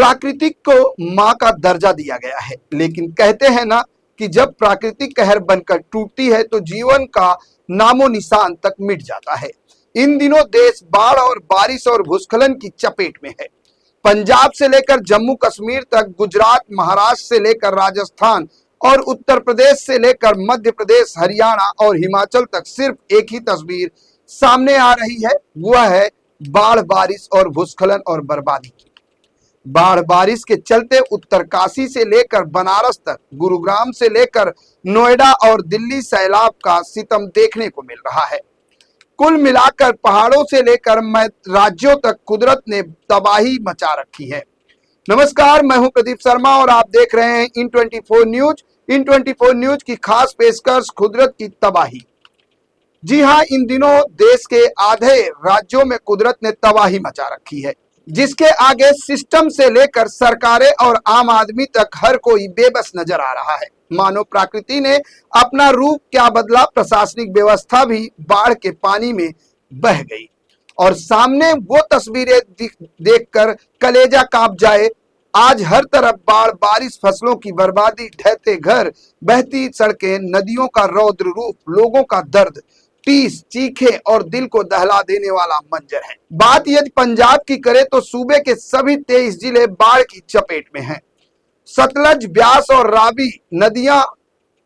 प्राकृतिक को माँ का दर्जा दिया गया है, लेकिन कहते हैं ना कि जब प्राकृतिक कहर बनकर टूटती है तो जीवन का नामो निशान तक मिट जाता है। इन दिनों देश बाढ़ और बारिश और भूस्खलन की चपेट में है। पंजाब से लेकर जम्मू कश्मीर तक, गुजरात, महाराष्ट्र से लेकर राजस्थान और उत्तर प्रदेश से लेकर मध्य प्रदेश, हरियाणा और हिमाचल तक सिर्फ एक ही तस्वीर सामने आ रही है, वह है बाढ़, बारिश और भूस्खलन और बर्बादी की। बाढ़ बारिश के चलते उत्तरकाशी से लेकर बनारस तक, गुरुग्राम से लेकर नोएडा और दिल्ली सैलाब का सितम देखने को मिल रहा है। कुल मिलाकर पहाड़ों से लेकर राज्यों तक कुदरत ने तबाही मचा रखी है। नमस्कार, मैं हूं प्रदीप शर्मा और आप देख रहे हैं इन 24 न्यूज। इन 24 न्यूज की खास पेशकश कुदरत की तबाही। जी हां, इन दिनों देश के आधे राज्यों में कुदरत ने तबाही मचा रखी है, जिसके आगे सिस्टम से लेकर सरकारें और आम आदमी तक हर कोई बेबस नजर आ रहा है। मानो प्रकृति ने अपना रूप क्या बदला, प्रशासनिक व्यवस्था भी बाढ़ के पानी में बह गई और सामने वो तस्वीरें देखकर कलेजा कांप जाए। आज हर तरफ बाढ़, बारिश, फसलों की बर्बादी, ढहते घर, बहती सड़कें, नदियों का रौद्र रूप, लोगों का दर्द, टीस, चीखे और दिल को दहला देने वाला मंजर है। बात यदि पंजाब की करें तो सूबे के सभी 23 जिले बाढ़ की चपेट में हैं। सतलज, ब्यास और रावी नदियां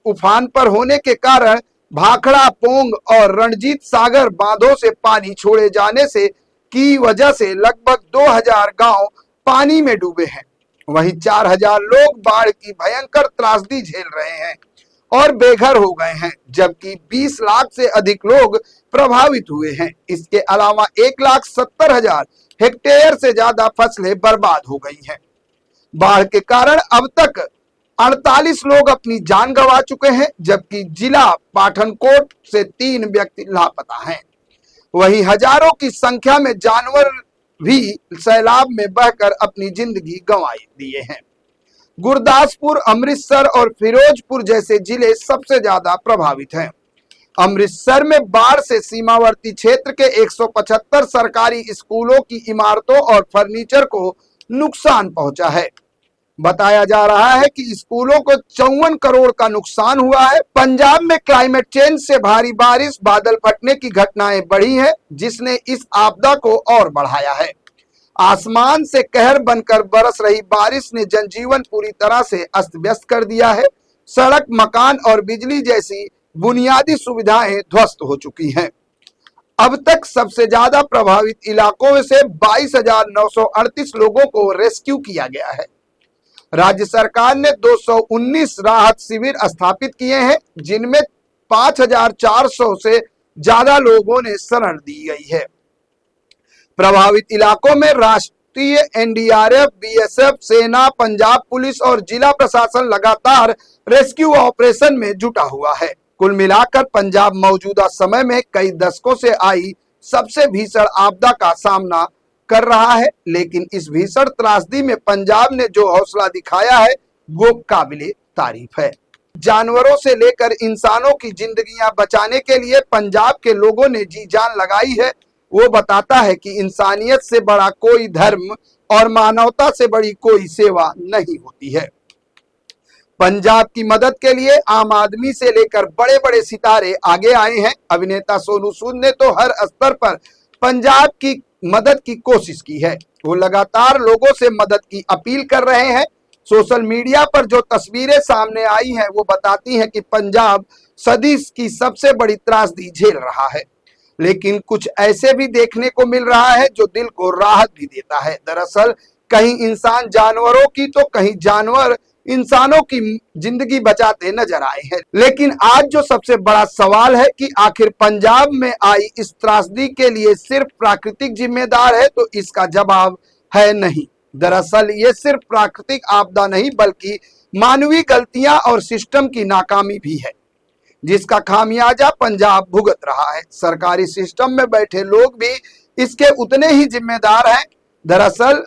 उफान पर होने के कारण भाखड़ा, पोंग और रणजीत सागर बांधों से पानी छोड़े जाने से की वजह से लगभग 2000 गांव पानी में डूबे हैं। वहीं 4000 लोग बाढ़ की भयंकर त्रासदी झेल रहे हैं और बेघर हो गए हैं, जबकि 20 लाख से अधिक लोग प्रभावित हुए हैं। इसके अलावा 1,70,000 हेक्टेयर से ज्यादा फसलें बर्बाद हो गई हैं। बाढ़ के कारण अब तक 48 लोग अपनी जान गंवा चुके हैं, जबकि जिला पाठनकोट से 3 व्यक्ति लापता हैं। वहीं हजारों की संख्या में जानवर भी सैलाब में बहकर अपनी जिंदगी गंवा दिए हैं। गुरदासपुर, अमृतसर और फिरोजपुर जैसे जिले सबसे ज्यादा प्रभावित हैं। अमृतसर में बाढ़ से सीमावर्ती क्षेत्र के 175 सरकारी स्कूलों की इमारतों और फर्नीचर को नुकसान पहुंचा है। बताया जा रहा है कि स्कूलों को 54 करोड़ का नुकसान हुआ है। पंजाब में क्लाइमेट चेंज से भारी बारिश, बादल फटने की घटनाएं बढ़ी हैं, जिसने इस आपदा को और बढ़ाया है। आसमान से कहर बनकर बरस रही बारिश ने जनजीवन पूरी तरह से अस्त व्यस्त कर दिया है। सड़क, मकान और बिजली जैसी बुनियादी सुविधाएं ध्वस्त हो चुकी हैं। अब तक सबसे ज्यादा प्रभावित इलाकों में से 22,938 लोगों को रेस्क्यू किया गया है। राज्य सरकार ने 219 राहत शिविर स्थापित किए हैं, जिनमें 5,400 से ज्यादा लोगों ने शरण दी गई है। प्रभावित इलाकों में राष्ट्रीय एनडीआरएफ, बीएसएफ, सेना, पंजाब पुलिस और जिला प्रशासन लगातार रेस्क्यू ऑपरेशन में जुटा हुआ है। कुल मिलाकर पंजाब मौजूदा समय में कई दशकों से आई सबसे भीषण आपदा का सामना कर रहा है, लेकिन इस भीषण त्रासदी में पंजाब ने जो हौसला दिखाया है वो काबिले तारीफ है। जानवरों से लेकर इंसानों की जिंदगियां बचाने के लिए पंजाब के लोगों ने जी जान लगाई है। वो बताता है कि इंसानियत से बड़ा कोई धर्म और मानवता से बड़ी कोई सेवा नहीं होती है। पंजाब की मदद के लिए आम आदमी से लेकर बड़े बड़े सितारे आगे आए हैं। अभिनेता सोनू सूद ने तो हर स्तर पर पंजाब की मदद की कोशिश की है। वो लगातार लोगों से मदद की अपील कर रहे हैं। सोशल मीडिया पर जो तस्वीरें सामने आई हैं वो बताती हैं कि पंजाब सदी की सबसे बड़ी त्रासदी झेल रहा है, लेकिन कुछ ऐसे भी देखने को मिल रहा है जो दिल को राहत भी देता है। दरअसल कहीं इंसान जानवरों की तो कहीं जानवर इंसानों की जिंदगी बचाते नजर आए हैं। लेकिन आज जो सबसे बड़ा सवाल है कि आखिर पंजाब में आई इस त्रासदी के लिए सिर्फ प्राकृतिक जिम्मेदार है, तो इसका जवाब है नहीं। दरअसल ये सिर्फ प्राकृतिक आपदा नहीं बल्कि मानवीय गलतियां और सिस्टम की नाकामी भी है, जिसका खामियाजा पंजाब भुगत रहा है। सरकारी सिस्टम में बैठे लोग भी इसके उतने ही जिम्मेदार हैं। दरअसल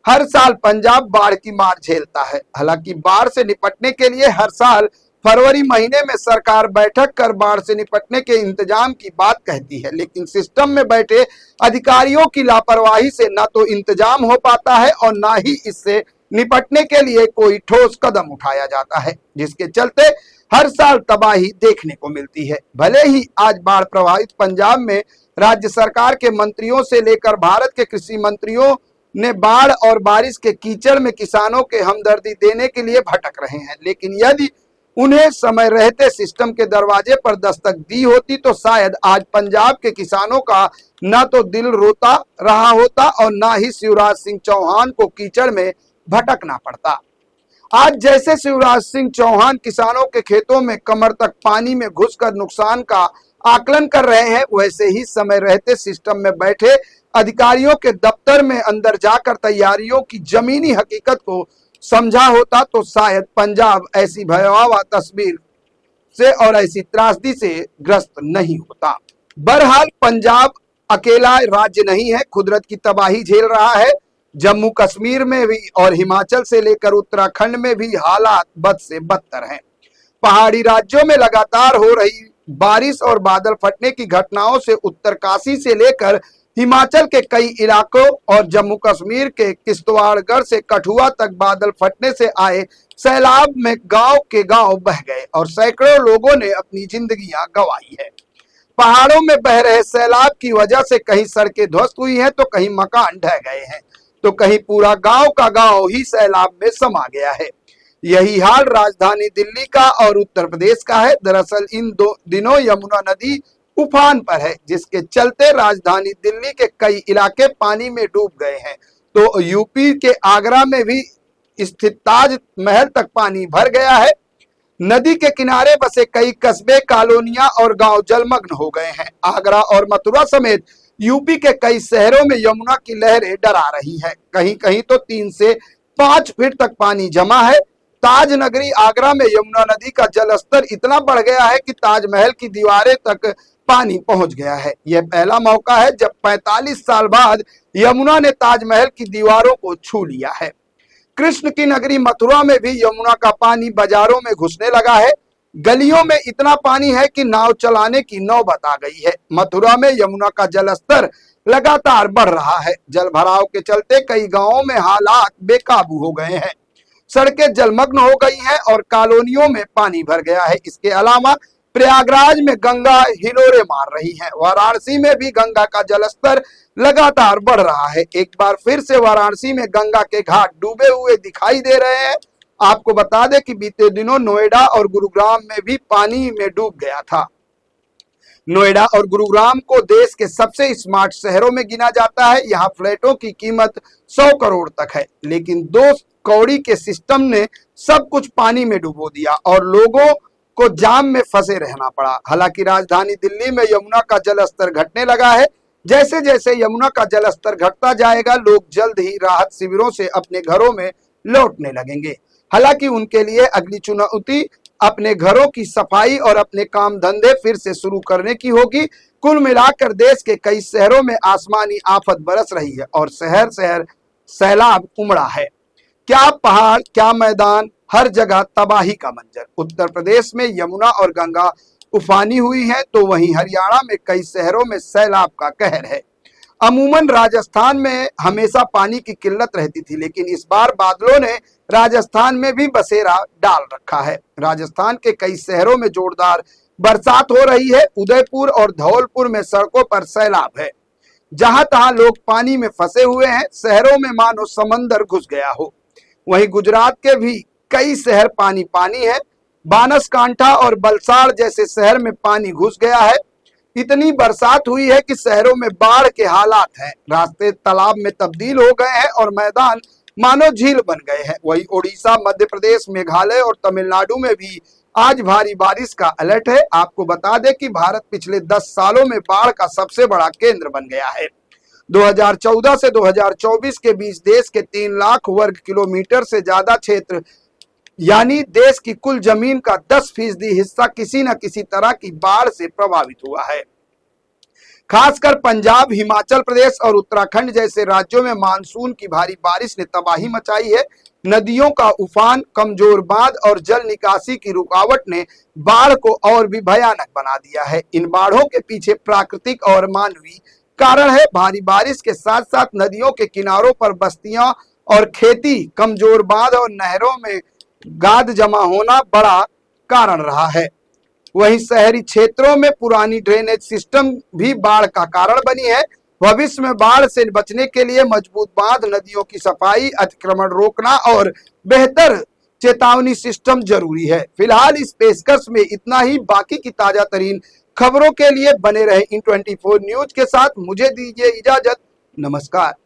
हर साल पंजाब बाढ़ की मार झेलता है। हालांकि बाढ़ से निपटने के लिए हर साल फरवरी महीने में सरकार बैठक कर बाढ़ से निपटने के इंतजाम की बात कहती है, लेकिन सिस्टम में बैठे अधिकारियों की लापरवाही से न तो इंतजाम हो पाता है और न ही इससे निपटने के लिए कोई ठोस कदम उठाया जाता है, जिसके चलते हर साल तबाही देखने को मिलती है। भले ही आज बाढ़ प्रभावित पंजाब में राज्य सरकार के मंत्रियों से लेकर भारत के कृषि मंत्रियों ने बाढ़ और बारिश के कीचड़ में किसानों के हमदर्दी देने के लिए भटक रहे हैं, लेकिन यदि उन्हें समय रहते सिस्टम के दरवाजे पर दस्तक दी होती तो शायद आज पंजाब के किसानों का न तो दिल रोता रहा होता और न ही शिवराज सिंह चौहान को कीचड़ में भटकना पड़ता। आज जैसे शिवराज सिंह चौहान किसानों के खेतों में कमर तक पानी में घुसकर नुकसान का आकलन कर रहे हैं, वैसे ही समय रहते सिस्टम में बैठे अधिकारियों के दफ्तर में अंदर जाकर तैयारियों की जमीनी हकीकत को समझा होता तो शायद पंजाब ऐसी भयावह तस्वीर से और ऐसी त्रासदी से ग्रस्त नहीं होता। बहरहाल पंजाब अकेला राज्य नहीं है, कुदरत की तबाही झेल रहा है। जम्मू कश्मीर में भी और हिमाचल से लेकर उत्तराखंड में भी हालात बद से बदतर हैं। पहाड़ी राज्यों में लगातार हो रही बारिश और बादल फटने की घटनाओं से उत्तरकाशी से लेकर हिमाचल के कई इलाकों और जम्मू कश्मीर के किश्तवाड़गढ़ से कठुआ तक बादल फटने से आए सैलाब में गांव के गांव बह गए और सैकड़ों लोगों ने अपनी जिंदगियां गंवाई है। पहाड़ों में बह रहे सैलाब की वजह से कहीं सड़कें ध्वस्त हुई हैं तो कहीं मकान ढह गए हैं तो कहीं पूरा गांव का गांव ही सैलाब में समा गया है। यही हाल राजधानी दिल्ली का और उत्तर प्रदेश का है। दरअसल इन दिनों यमुना नदी उफान पर है, जिसके चलते राजधानी दिल्ली के कई इलाके पानी में डूब गए हैं तो यूपी के आगरा में भी स्थित ताज महल तक पानी भर गया है। नदी के किनारे बसे कई कस्बे, कॉलोनियां और गांव जलमग्न हो गए हैं। आगरा और मथुरा समेत यूपी के कई शहरों में यमुना की लहरें डरा रही हैं। कहीं कहीं तो 3 से 5 फीट तक पानी जमा है। ताज नगरी आगरा में यमुना नदी का जलस्तर इतना बढ़ गया है कि ताजमहल की दीवारें तक पानी पहुंच गया है। यह पहला मौका है जब 45 साल बाद यमुना ने ताजमहल की दीवारों को छू लिया है। कृष्ण की नगरी मथुरा में भी यमुना का पानी बाजारों में घुसने लगा है। गलियों में इतना पानी है कि नाव चलाने की नौबत आ गई है। मथुरा में यमुना का जलस्तर लगातार बढ़ रहा है। जल भराव के चलते कई गांवों में हालात बेकाबू हो गए हैं। सड़कें जलमग्न हो गई हैं और कॉलोनियों में पानी भर गया है। इसके अलावा प्रयागराज में गंगा हिलोरे मार रही है। वाराणसी में भी गंगा का जलस्तर लगातार बढ़ रहा है। एक बार फिर से वाराणसी में गंगा के घाट डूबे हुए दिखाई दे रहे हैं। आपको बता दें कि बीते दिनों नोएडा और गुरुग्राम में भी पानी में डूब गया था। नोएडा और गुरुग्राम को देश के सबसे स्मार्ट शहरों में गिना जाता है। यहाँ फ्लैटों की कीमत 100 करोड़ तक है, लेकिन 2 कौड़ी के सिस्टम ने सब कुछ पानी में डुबो दिया और लोगों को जाम में फंसे रहना पड़ा। हालांकि राजधानी दिल्ली में यमुना का जलस्तर घटने लगा है। जैसे जैसे यमुना का जलस्तर घटता जाएगा, लोग जल्द ही राहत शिविरों से अपने घरों में लौटने लगेंगे। हालांकि उनके लिए अगली चुनौती अपने घरों की सफाई और अपने काम धंधे फिर से शुरू करने की होगी। कुल मिलाकर देश के कई शहरों में आसमानी आफत बरस रही है और शहर शहर सैलाब उमड़ा है। क्या पहाड़, क्या मैदान, हर जगह तबाही का मंजर। उत्तर प्रदेश में यमुना और गंगा उफानी हुई है तो वहीं हरियाणा में कई शहरों में सैलाब का कहर है। अमूमन राजस्थान में हमेशा पानी की किल्लत रहती थी, लेकिन इस बार बादलों ने राजस्थान में भी बसेरा डाल रखा है। राजस्थान के कई शहरों में जोरदार बरसात हो रही है। उदयपुर और धौलपुर में सड़कों पर सैलाब है। जहां तहां लोग पानी में फंसे हुए हैं। शहरों में मानो समंदर घुस गया हो। वहीं गुजरात के भी कई शहर पानी पानी है। बानसकांठा और वलसाड़ जैसे शहर में पानी घुस गया है। इतनी बरसात हुई है कि शहरों में बाढ़ के हालात हैं। रास्ते तालाब में तब्दील हो गए हैं और मैदान मानो झील बन गए हैं। वहीं ओडिशा, मध्य प्रदेश, मेघालय और तमिलनाडु में भी आज भारी बारिश का अलर्ट है। आपको बता दें कि भारत पिछले 10 सालों में बाढ़ का सबसे बड़ा केंद्र बन गया है। 2014 से 2024 के बीच देश के 3 लाख वर्ग किलोमीटर से ज्यादा क्षेत्र यानी देश की कुल जमीन का 10% हिस्सा किसी न किसी तरह की बाढ़ से प्रभावित हुआ है। खासकर पंजाब, हिमाचल प्रदेश और उत्तराखंड जैसे राज्यों में मानसून की भारी बारिश ने तबाही मचाई है। नदियों का उफान, कमजोर बांध और जल निकासी की रुकावट ने बाढ़ को और भी भयानक बना दिया है। इन बाढ़ों के पीछे प्राकृतिक और मानवीय कारण है। भारी बारिश के साथ साथ नदियों के किनारों पर बस्तियां और खेती, कमजोर बांध और नहरों में गाद जमा होना बड़ा कारण रहा है। वहीं शहरी क्षेत्रों में पुरानी ड्रेनेज सिस्टम भी बाढ़ का कारण बनी है। भविष्य में बाढ़ से बचने के लिए मजबूत बांध, नदियों की सफाई, अतिक्रमण रोकना और बेहतर चेतावनी सिस्टम जरूरी है। फिलहाल इस पेशकश में इतना ही। बाकी की ताजा तरीन खबरों के लिए बने रहे इन 24 न्यूज के साथ। मुझे दीजिए इजाजत। नमस्कार।